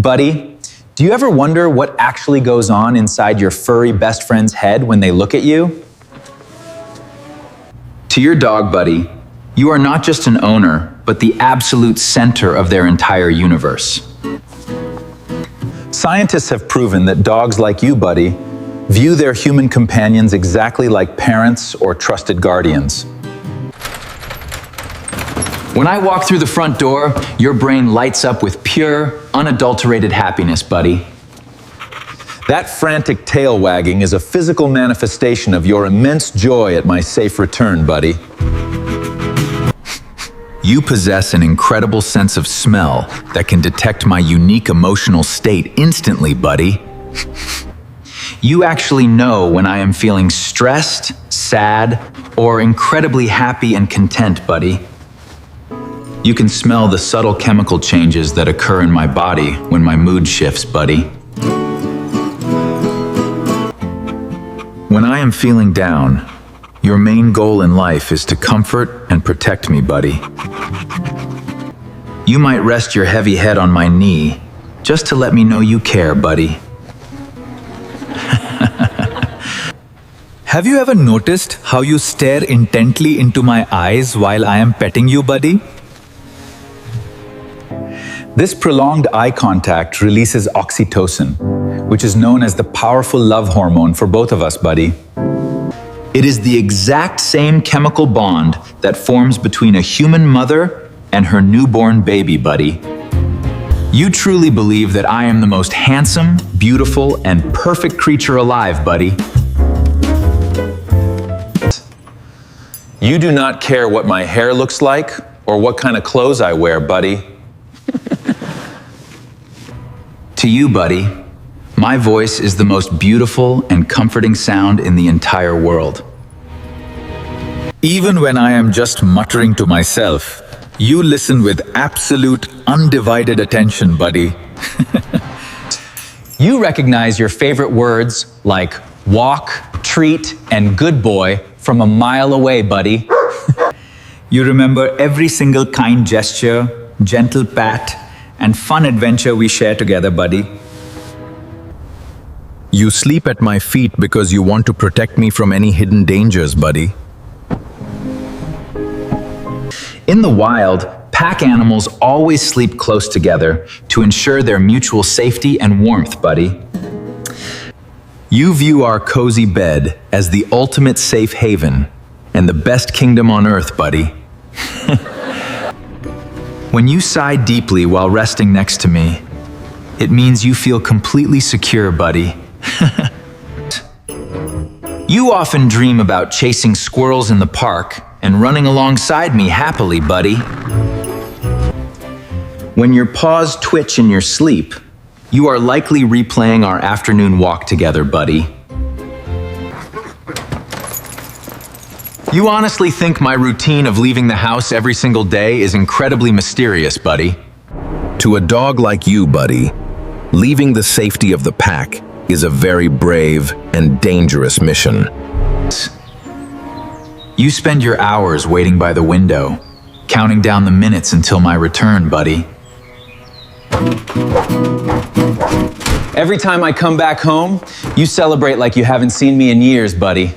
Buddy, do you ever wonder what actually goes on inside your furry best friend's head when they look at you? To your dog, buddy, you are not just an owner, but the absolute center of their entire universe. Scientists have proven that dogs like you, buddy, view their human companions exactly like parents or trusted guardians. When I walk through the front door, your brain lights up with pure, unadulterated happiness, buddy. That frantic tail wagging is a physical manifestation of your immense joy at my safe return, buddy. You possess an incredible sense of smell that can detect my unique emotional state instantly, buddy. You actually know when I am feeling stressed, sad, or incredibly happy and content, buddy. You can smell the subtle chemical changes that occur in my body when my mood shifts, buddy. When I am feeling down, your main goal in life is to comfort and protect me, buddy. You might rest your heavy head on my knee just to let me know you care, buddy. Have you ever noticed how you stare intently into my eyes while I am petting you, buddy? This prolonged eye contact releases oxytocin, which is known as the powerful love hormone for both of us, buddy. It is the exact same chemical bond that forms between a human mother and her newborn baby, buddy. You truly believe that I am the most handsome, beautiful, and perfect creature alive, buddy. You do not care what my hair looks like or what kind of clothes I wear, buddy. To you, buddy, my voice is the most beautiful and comforting sound in the entire world. Even when I am just muttering to myself, you listen with absolute, undivided attention, buddy. You recognize your favorite words like walk, treat, and good boy from a mile away, buddy. You remember every single kind gesture, gentle pat, and fun adventure we share together, buddy. You sleep at my feet because you want to protect me from any hidden dangers, buddy. In the wild, pack animals always sleep close together to ensure their mutual safety and warmth, buddy. You view our cozy bed as the ultimate safe haven and the best kingdom on earth, buddy. When you sigh deeply while resting next to me, it means you feel completely secure, buddy. You often dream about chasing squirrels in the park and running alongside me happily, buddy. When your paws twitch in your sleep, you are likely replaying our afternoon walk together, buddy. You honestly think my routine of leaving the house every single day is incredibly mysterious, buddy? To a dog like you, buddy, leaving the safety of the pack is a very brave and dangerous mission. You spend your hours waiting by the window, counting down the minutes until my return, buddy. Every time I come back home, you celebrate like you haven't seen me in years, buddy.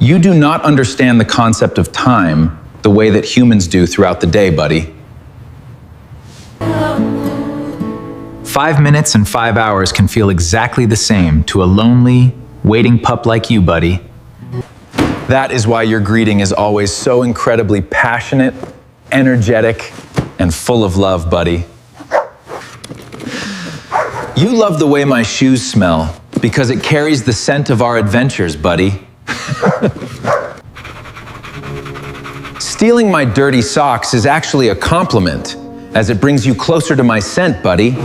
You do not understand the concept of time the way that humans do throughout the day, buddy. 5 minutes and 5 hours can feel exactly the same to a lonely, waiting pup like you, buddy. That is why your greeting is always so incredibly passionate, energetic, and full of love, buddy. You love the way my shoes smell because it carries the scent of our adventures, buddy. Stealing my dirty socks is actually a compliment, as it brings you closer to my scent, buddy.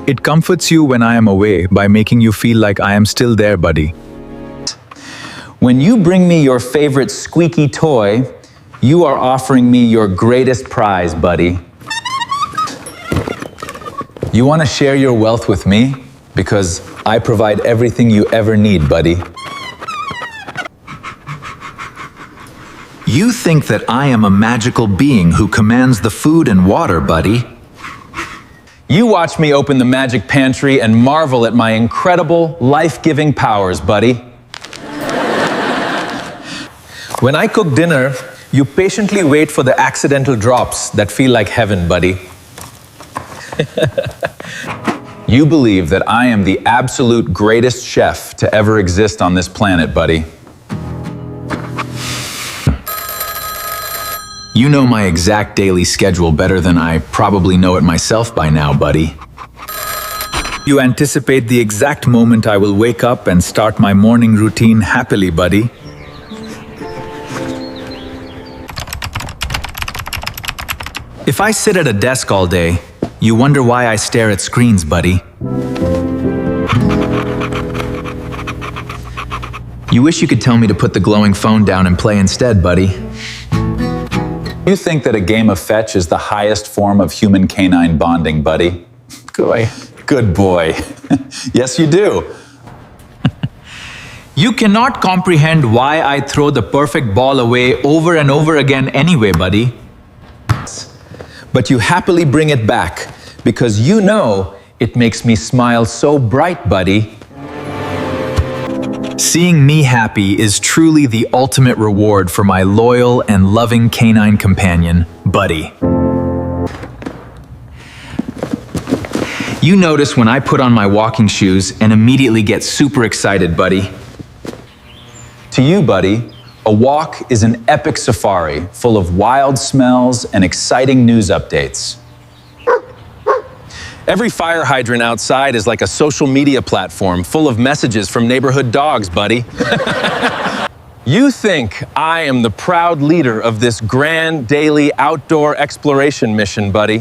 It comforts you when I am away by making you feel like I am still there, buddy. When you bring me your favorite squeaky toy, you are offering me your greatest prize, buddy. You want to share your wealth with me? Because I provide everything you ever need, buddy. You think that I am a magical being who commands the food and water, buddy. You watch me open the magic pantry and marvel at my incredible, life-giving powers, buddy. When I cook dinner, you patiently wait for the accidental drops that feel like heaven, buddy. You believe that I am the absolute greatest chef to ever exist on this planet, buddy. You know my exact daily schedule better than I probably know it myself by now, buddy. You anticipate the exact moment I will wake up and start my morning routine happily, buddy. If I sit at a desk all day, you wonder why I stare at screens, buddy. You wish you could tell me to put the glowing phone down and play instead, buddy. You think that a game of fetch is the highest form of human-canine bonding, buddy? Good boy. Yes, you do. You cannot comprehend why I throw the perfect ball away over and over again anyway, buddy. But you happily bring it back because you know it makes me smile so bright, buddy. Seeing me happy is truly the ultimate reward for my loyal and loving canine companion, Buddy. You notice when I put on my walking shoes and immediately get super excited, Buddy. To you, buddy, a walk is an epic safari full of wild smells and exciting news updates. Every fire hydrant outside is like a social media platform full of messages from neighborhood dogs, buddy. You think I am the proud leader of this grand daily outdoor exploration mission, buddy.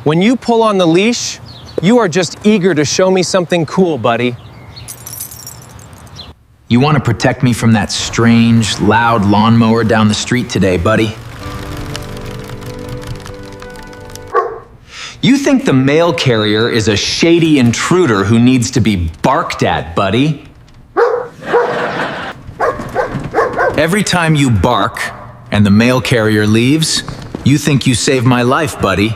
When you pull on the leash, you are just eager to show me something cool, buddy. You want to protect me from that strange, loud lawnmower down the street today, buddy. You think the mail carrier is a shady intruder who needs to be barked at, buddy. Every time you bark and the mail carrier leaves, you think you saved my life, buddy.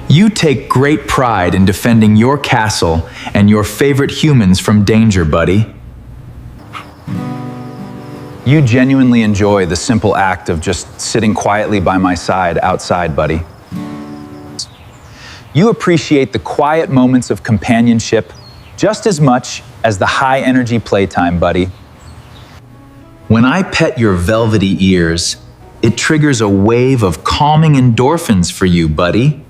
You take great pride in defending your castle and your favorite humans from danger, buddy. You genuinely enjoy the simple act of just sitting quietly by my side outside, buddy. You appreciate the quiet moments of companionship just as much as the high-energy playtime, buddy. When I pet your velvety ears, it triggers a wave of calming endorphins for you, buddy.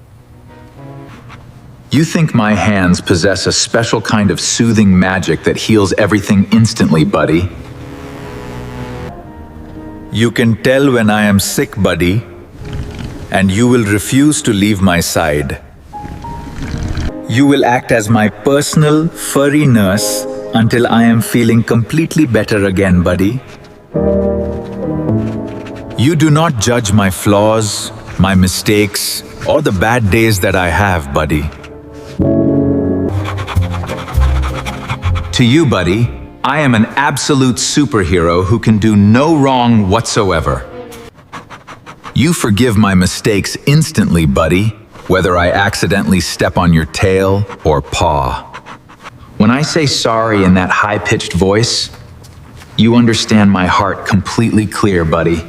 You think my hands possess a special kind of soothing magic that heals everything instantly, buddy. You can tell when I am sick, buddy, and you will refuse to leave my side. You will act as my personal, furry nurse until I am feeling completely better again, buddy. You do not judge my flaws, my mistakes, or the bad days that I have, buddy. To you, buddy, I am an absolute superhero who can do no wrong whatsoever. You forgive my mistakes instantly, buddy, whether I accidentally step on your tail or paw. When I say sorry in that high-pitched voice, you understand my heart completely clear, buddy.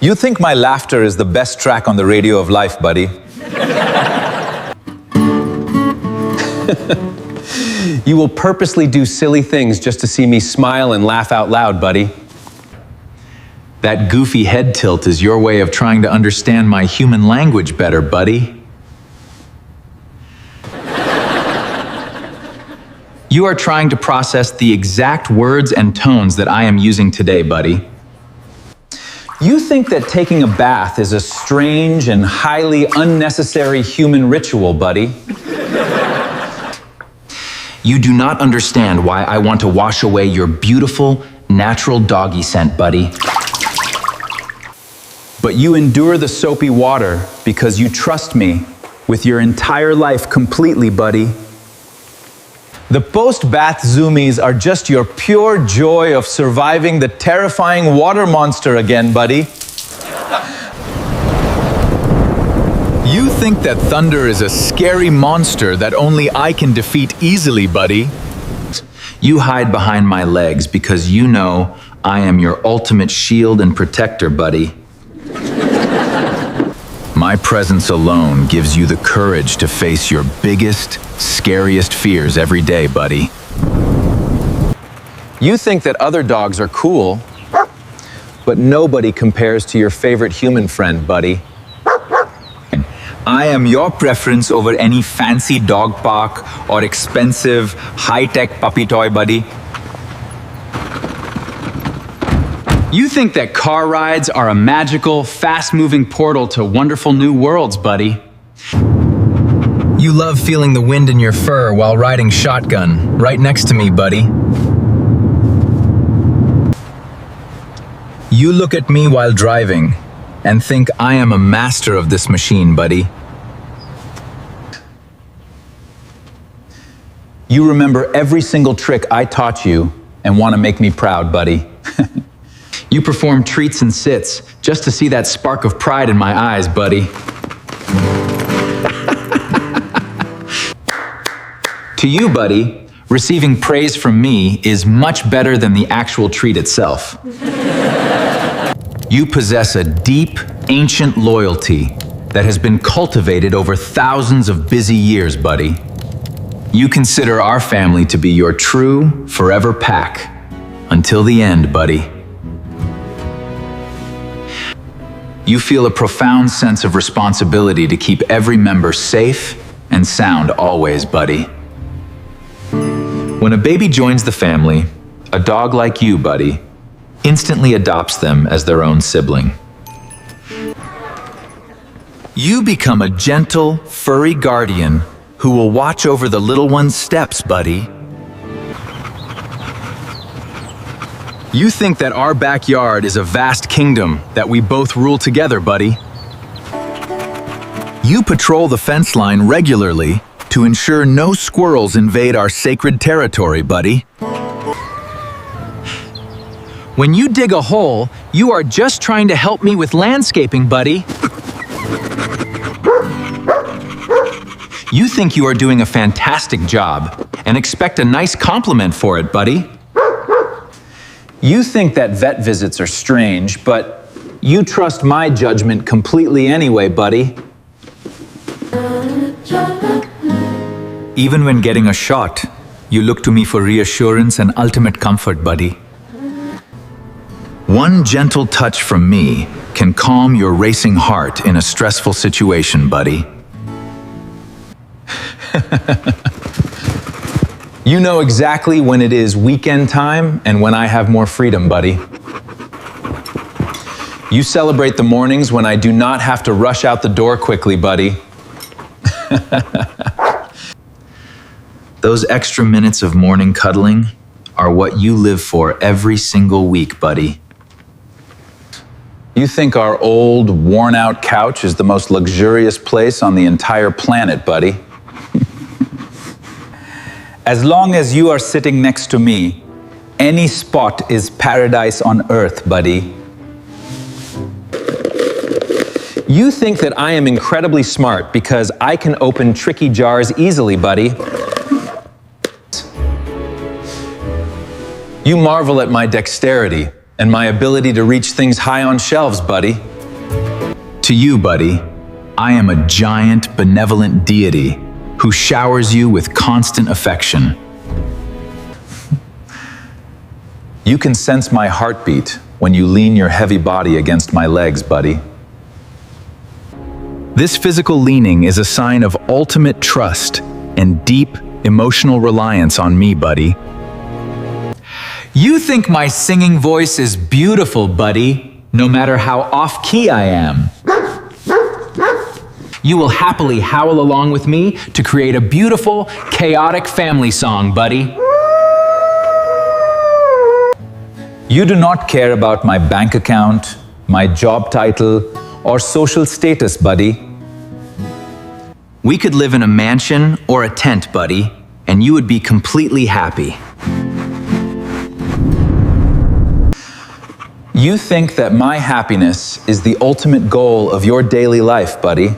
You think my laughter is the best track on the radio of life, buddy. You will purposely do silly things just to see me smile and laugh out loud, buddy. That goofy head tilt is your way of trying to understand my human language better, buddy. You are trying to process the exact words and tones that I am using today, buddy. You think that taking a bath is a strange and highly unnecessary human ritual, buddy. You do not understand why I want to wash away your beautiful, natural doggy scent, buddy. But you endure the soapy water because you trust me with your entire life completely, buddy. The post-bath zoomies are just your pure joy of surviving the terrifying water monster again, buddy. You think that thunder is a scary monster that only I can defeat easily, buddy? You hide behind my legs because you know I am your ultimate shield and protector, buddy. My presence alone gives you the courage to face your biggest, scariest fears every day, buddy. You think that other dogs are cool, but nobody compares to your favorite human friend, buddy. I am your preference over any fancy dog park or expensive, high-tech puppy toy, buddy. You think that car rides are a magical, fast-moving portal to wonderful new worlds, buddy. You love feeling the wind in your fur while riding shotgun right next to me, buddy. You look at me while driving and think I am a master of this machine, buddy. You remember every single trick I taught you and want to make me proud, buddy. You perform treats and sits just to see that spark of pride in my eyes, buddy. To you, buddy, receiving praise from me is much better than the actual treat itself. You possess a deep, ancient loyalty that has been cultivated over thousands of busy years, buddy. You consider our family to be your true, forever pack. Until the end, buddy. You feel a profound sense of responsibility to keep every member safe and sound always, buddy. When a baby joins the family, a dog like you, buddy, instantly adopts them as their own sibling. You become a gentle, furry guardian who will watch over the little one's steps, buddy. You think that our backyard is a vast kingdom that we both rule together, buddy. You patrol the fence line regularly to ensure no squirrels invade our sacred territory, buddy. When you dig a hole, you are just trying to help me with landscaping, buddy. You think you are doing a fantastic job and expect a nice compliment for it, buddy. You think that vet visits are strange, but you trust my judgment completely anyway, buddy. Even when getting a shot, you look to me for reassurance and ultimate comfort, buddy. One gentle touch from me can calm your racing heart in a stressful situation, buddy. You know exactly when it is weekend time and when I have more freedom, buddy. You celebrate the mornings when I do not have to rush out the door quickly, buddy. Those extra minutes of morning cuddling are what you live for every single week, buddy. You think our old, worn-out couch is the most luxurious place on the entire planet, buddy. As long as you are sitting next to me, any spot is paradise on earth, buddy. You think that I am incredibly smart because I can open tricky jars easily, buddy. You marvel at my dexterity and my ability to reach things high on shelves, buddy. To you, buddy, I am a giant, benevolent deity who showers you with constant affection. You can sense my heartbeat when you lean your heavy body against my legs, buddy. This physical leaning is a sign of ultimate trust and deep emotional reliance on me, buddy. You think my singing voice is beautiful, buddy, no matter how off-key I am. You will happily howl along with me to create a beautiful, chaotic family song, buddy. You do not care about my bank account, my job title, or social status, buddy. We could live in a mansion or a tent, buddy, and you would be completely happy. You think that my happiness is the ultimate goal of your daily life, buddy.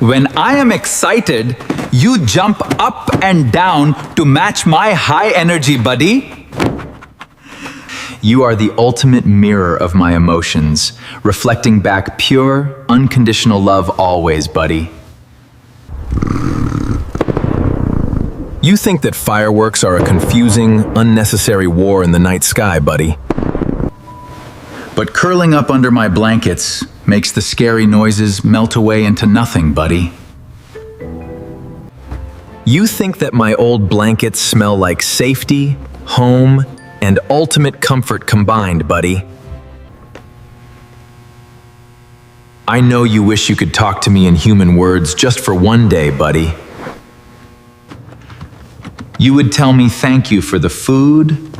When I am excited, you jump up and down to match my high energy, buddy. You are the ultimate mirror of my emotions, reflecting back pure, unconditional love always, buddy. You think that fireworks are a confusing, unnecessary war in the night sky, buddy. But curling up under my blankets makes the scary noises melt away into nothing, buddy. You think that my old blankets smell like safety, home, and ultimate comfort combined, buddy. I know you wish you could talk to me in human words just for one day, buddy. You would tell me thank you for the food,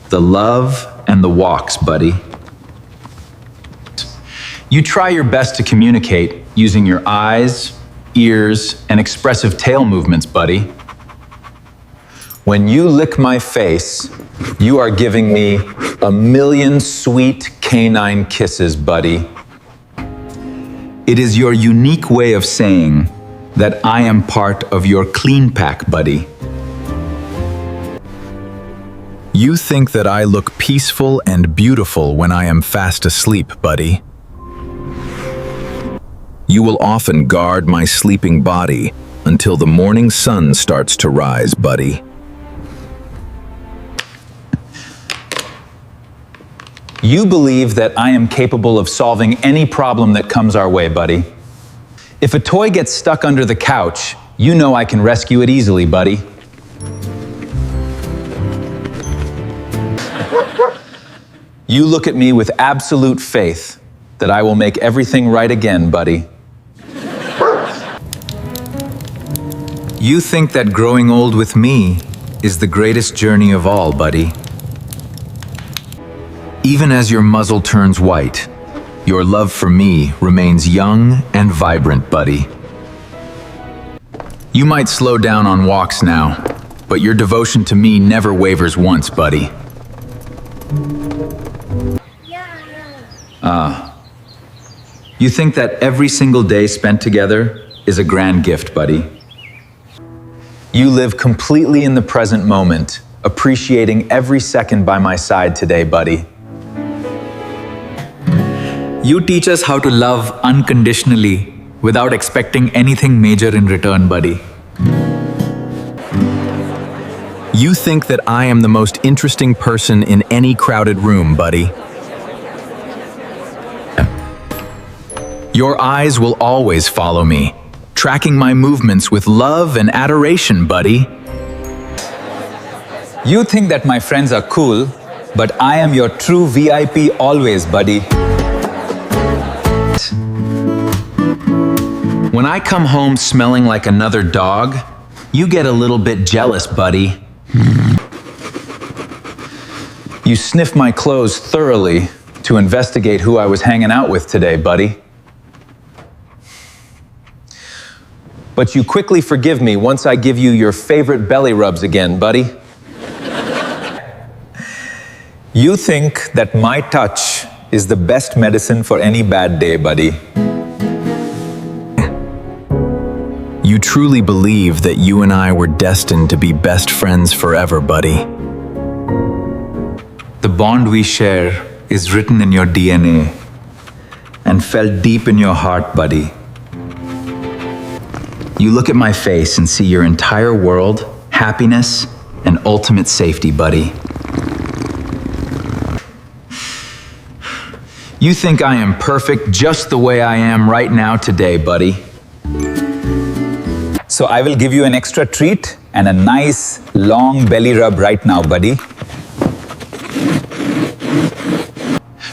the love, and the walks, buddy. You try your best to communicate using your eyes, ears, and expressive tail movements, buddy. When you lick my face, you are giving me 1,000,000 sweet canine kisses, buddy. It is your unique way of saying that I am part of your clean pack, buddy. You think that I look peaceful and beautiful when I am fast asleep, buddy. You will often guard my sleeping body until the morning sun starts to rise, buddy. You believe that I am capable of solving any problem that comes our way, buddy. If a toy gets stuck under the couch, you know I can rescue it easily, buddy. You look at me with absolute faith that I will make everything right again, buddy. You think that growing old with me is the greatest journey of all, buddy. Even as your muzzle turns white, your love for me remains young and vibrant, buddy. You might slow down on walks now, but your devotion to me never wavers once, buddy. You think that every single day spent together is a grand gift, buddy. You live completely in the present moment, appreciating every second by my side today, buddy. You teach us how to love unconditionally without expecting anything major in return, buddy. You think that I am the most interesting person in any crowded room, buddy. Your eyes will always follow me, tracking my movements with love and adoration, buddy. You think that my friends are cool, but I am your true VIP always, buddy. When I come home smelling like another dog, you get a little bit jealous, buddy. You sniff my clothes thoroughly to investigate who I was hanging out with today, buddy. But you quickly forgive me once I give you your favorite belly rubs again, buddy. You think that my touch is the best medicine for any bad day, buddy. You truly believe that you and I were destined to be best friends forever, buddy. The bond we share is written in your DNA and felt deep in your heart, buddy. You look at my face and see your entire world, happiness, and ultimate safety, buddy. You think I am perfect just the way I am right now today, buddy. So I will give you an extra treat and a nice long belly rub right now, buddy.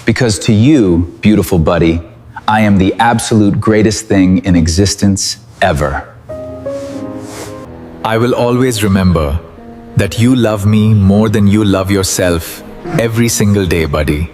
Because to you, beautiful buddy, I am the absolute greatest thing in existence ever. I will always remember that you love me more than you love yourself every single day, buddy.